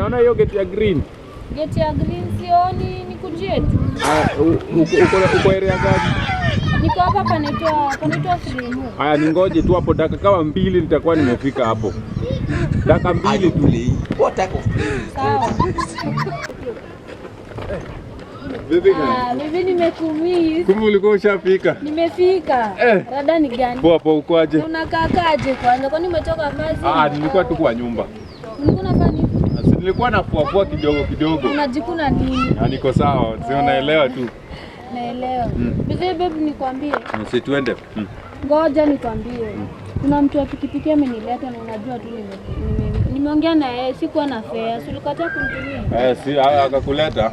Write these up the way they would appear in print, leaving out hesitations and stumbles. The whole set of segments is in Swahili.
Unaona hiyo gate ya green? Gate ya green sioni, nikujie tu. Uko area gani? Niko hapa panaitwa Fremu. Haya ningoje tu hapo dakika kama 2 nitakuwa nimefika hapo. Dakika 2 tu. What type of play? Sawa. Bibi nimekumiss. Kumbe ulikuwa ushafika? Nimefika. Rada ni gani? Poa poa, uko aje? Unakaaje kwanza? Kwani umetoka kazi? Nilikuwa tu kwa nyumba. Ulikuwa unafanya nini? Nilikuwa nafua kidogo. Unajikuna nini? Niko sawa, si unaelewa tu. Naelewa. Bibi baby nikwambie. Si tuende. Ngoja nikwambie. Kuna mtu wa pikipiki amenileta na unajua tu nimeongea na yeye, sikuwa na fare. Si ulikataa kumtumia? Si akakuleta.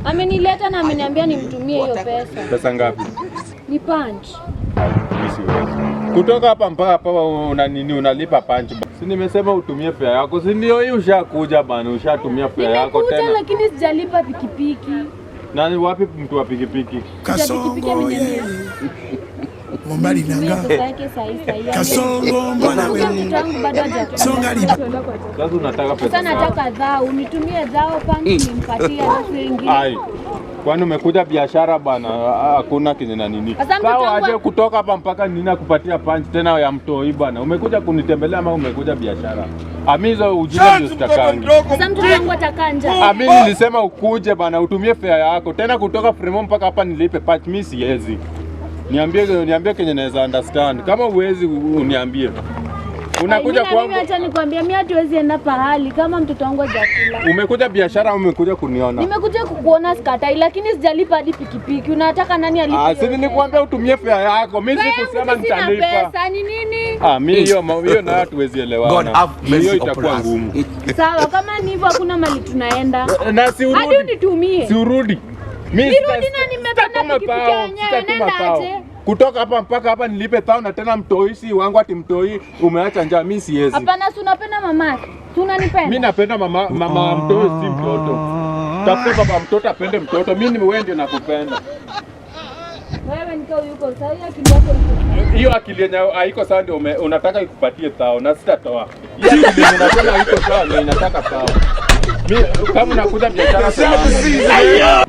Amenileta na ameniambia nimtumie hiyo pesa. Pesa ngapi? Ni punch. Kutoka hapa mpaka hapa unalipa punch. Si nimesema utumie fare yako. Si ndio hii ushakuja bana, ushatumia fare yako tena. Nimekuja lakini sijalipa pikipiki. Nani wapi mtu wa pikipiki? Kasongo ye. Mbali nanga. Kasongo mbona wewe? Songa liba. Sasa unataka pesa. Sasa nataka dhao, unitumie dhao punch nimpatie na nyingine. Ai. Kwani umekuja biashara bana, hakuna kinena nini. Sawa aje kutoka hapa mpaka nina kupatia punch tena ya mtoi bana. Umekuja kunitembelea ama umekuja biashara? Amizo ujinga ndio sitakangi. Sasa mtu wangu atakanja. Amini nilisema ukuje bana utumie fare yako. Tena kutoka Fremont mpaka hapa nilipe punch, mimi siwezi. Niambie kenye naweza understand. Kama uwezi uniambie. Unakuja kwangu. Mimi acha nikwambia, mimi hatuwezi enda pahali kama mtoto wangu hajakula. Umekuja biashara au umekuja kuniona? Nimekuja kukuona skatai lakini sijalipa hadi pikipiki. Unataka nani alipe? Sisi nilikwambia utumie fare yako. Mimi sikusema nitalipa. Pesa ni nini? Mimi hiyo na hatuwezi elewana. Hiyo itakuwa ngumu. Sawa, kama ni hivyo hakuna mali tunaenda. Na si urudi. Hadi unitumie. Si urudi. Mimi nirudi na nimepanda pikipiki yenyewe, nenda aje? Kutoka hapa mpaka hapa nilipe tao na tena mtoisi wangu ati mtoi umeacha njaa, mimi siwezi. Hapana, si unapenda mamake? Si unanipenda? Mimi napenda mama mtoi si mtoto. Tafuta baba mtoto apende mtoto. Mimi wewe ndio nakupenda. Wewe nikao yuko sawa, akili yako iko. Hiyo akili yenyewe haiko sawa ndio unataka ikupatie tao na sitatoa. Hiyo akili unasema haiko sawa ndio inataka tao. Mimi kama nakuja biashara sana.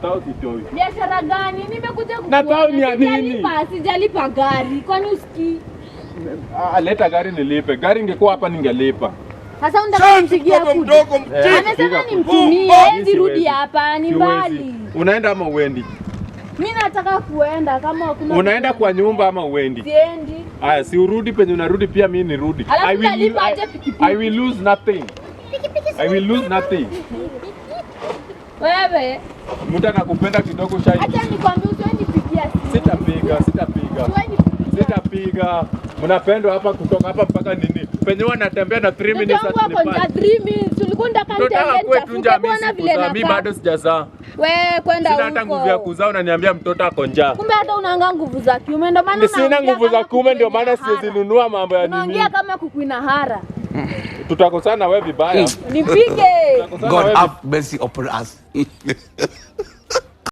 Tao kitoi. Biashara gani? Nimekuja kukuona. Na tao ni ya nini? Sijalipa gari. Kwani usikii? Leta gari nilipe. Gari ingekuwa hapa ningelipa. Sasa unataka kumpigia kuja. Amesema nimtumie, hizi rudi hapa, ni mbali. Unaenda ama uendi? Mimi nataka kuenda kama hakuna. Unaenda kwa nyumba ama uendi? Siendi. Haya, si urudi penye unarudi pia mimi nirudi. I will lose nothing. I will lose nothing. Wewe. Mtu anakupenda kidogo shai. Acha nikwambie usinipigia simu. Sitapiga. Mnapendwa hapa kutoka hapa mpaka nini? Penye wanatembea na 3 minutes at the park. 3 minutes. Ulikuwa unataka nitembee bwana vile na. Mimi bado sijazaa. Wewe kwenda huko. Sina hata nguvu ya kuzaa, unaniambia mtoto ako njaa. Kumbe hata unaanga nguvu za kiume ndio maana sina nguvu za kiume ndio maana siwezi nunua mambo ya nini. Unaongea kama kukuina hara. Tutakosana wewe vibaya. Nipige. God have mercy upon us.